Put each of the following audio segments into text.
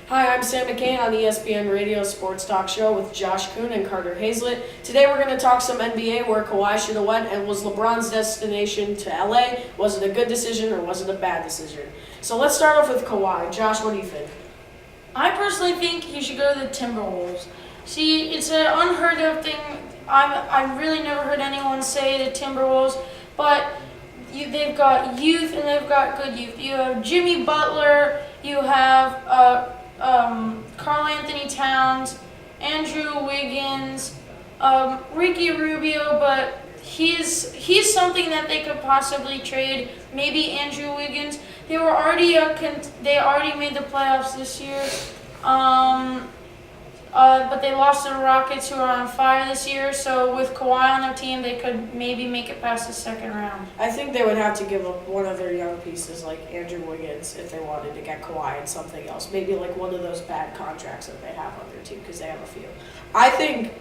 Hi, I'm Sam McCain on ESPN Radio Sports Talk Show with Josh Kuhn and Carter Hazlett. Today we're going to talk some NBA where Kawhi should have went, and was LeBron's destination to LA? Was it a good decision or was it a bad decision? So let's start off with Kawhi. Josh, what do you think? I personally think he should go to the Timberwolves. See, it's an unheard of thing. I've really never heard anyone say the Timberwolves, but they've got youth and they've got good youth. You have Jimmy Butler, you have Karl Anthony Towns, Andrew Wiggins, Ricky Rubio, but he's something that they could possibly trade. Maybe Andrew Wiggins. They already made the playoffs this year, but they lost to the Rockets, who are on fire this year. So with Kawhi on their team, they could maybe make it past the second round. I think they would have to give up one of their young pieces like Andrew Wiggins if they wanted to get Kawhi and something else. Maybe like one of those bad contracts that they have on their team, because they have a few. I think,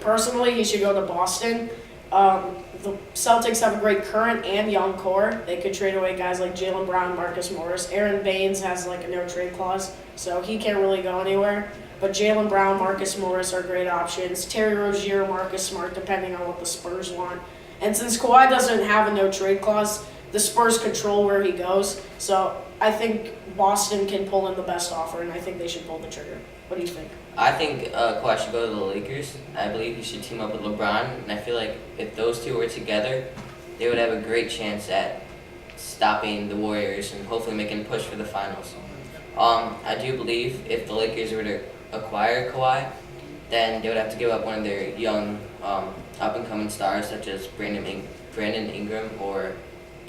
personally, he should go to Boston. The Celtics have a great current and young core. They could trade away guys like Jaylen Brown, Marcus Morris. Aaron Baines has like a no-trade clause, so he can't really go anywhere. But Jaylen Brown, Marcus Morris are great options. Terry Rozier, Marcus Smart, depending on what the Spurs want. And since Kawhi doesn't have a no-trade clause, the Spurs control where he goes. So I think Boston can pull in the best offer, and I think they should pull the trigger. What do you think? I think Kawhi should go to the Lakers. I believe he should team up with LeBron, and I feel like if those two were together, they would have a great chance at stopping the Warriors and hopefully making a push for the finals. I do believe if the Lakers were to acquire Kawhi, then they would have to give up one of their young up-and-coming stars, such as Brandon Ingram or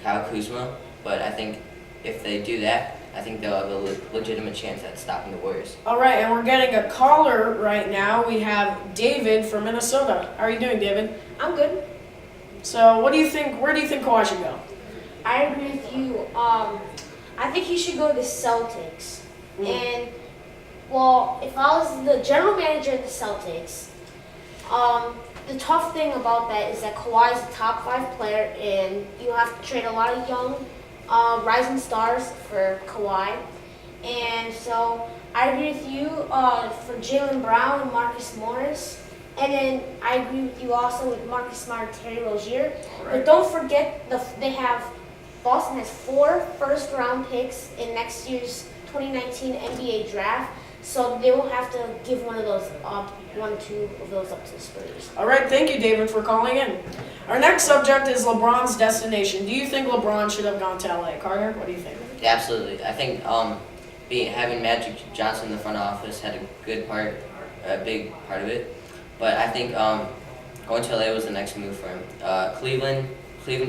Kyle Kuzma. But I think if they do that, I think they'll have a legitimate chance at stopping the Warriors. All right, and we're getting a caller right now. We have David from Minnesota. How are you doing, David? I'm good. So what do you think? Where do you think Kawhi should go? I agree with you. I think he should go to the Celtics. And, well, if I was the general manager of the Celtics, the tough thing about that is that Kawhi is a top 5 player, and you have to trade a lot of young rising stars for Kawhi. And so I agree with you for Jaylen Brown and Marcus Morris. And then I agree with you also with Marcus Smart and Terry Rozier. Right. But don't forget, Boston has 4 first-round picks in next year's 2019 NBA draft. So they will have to give one or two of those up to the Spurs. All right, thank you, David, for calling in. Our next subject is LeBron's destination. Do you think LeBron should have gone to LA? Carter, what do you think? Yeah, absolutely. I think having Magic Johnson in the front office had a big part of it. But I think going to LA was the next move for him. Cleveland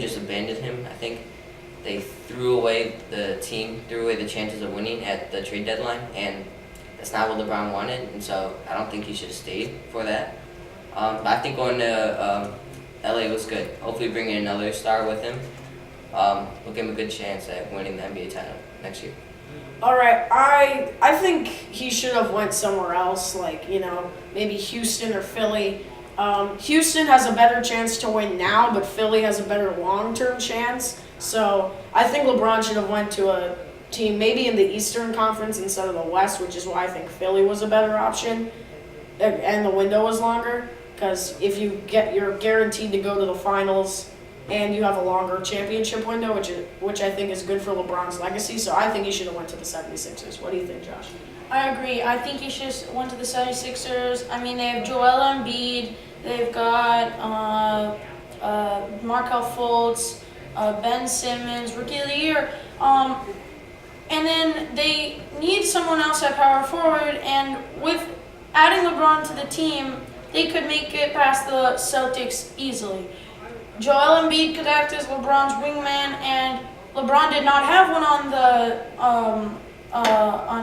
just abandoned him. I think they threw away the chances of winning at the trade deadline, and that's not what LeBron wanted, and so I don't think he should have stayed for that. But I think going to LA was good. Hopefully bringing another star with him will give him a good chance at winning the NBA title next year. All right, I think he should have went somewhere else, like, maybe Houston or Philly. Houston has a better chance to win now, but Philly has a better long-term chance. So I think LeBron should have went to a team maybe in the Eastern Conference instead of the West, which is why I think Philly was a better option, and the window was longer. Because if you're guaranteed to go to the finals, and you have a longer championship window, which I think is good for LeBron's legacy. So I think he should have went to the 76ers. What do you think, Josh? I agree. I think he should have went to the 76ers. I mean, they have Joel Embiid. They've got Markelle Fultz, Ben Simmons, Rookie of the Year. And then they need someone else at power forward. And with adding LeBron to the team, they could make it past the Celtics easily. Joel Embiid could act as LeBron's wingman, and LeBron did not have one on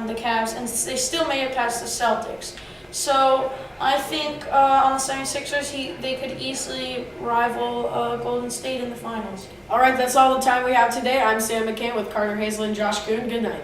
the Cavs, and they still made it past the Celtics. So I think on the 76ers, they could easily rival Golden State in the finals. All right, that's all the time we have today. I'm Sam McCain with Carter Hazlett and Josh Kuhn. Good night.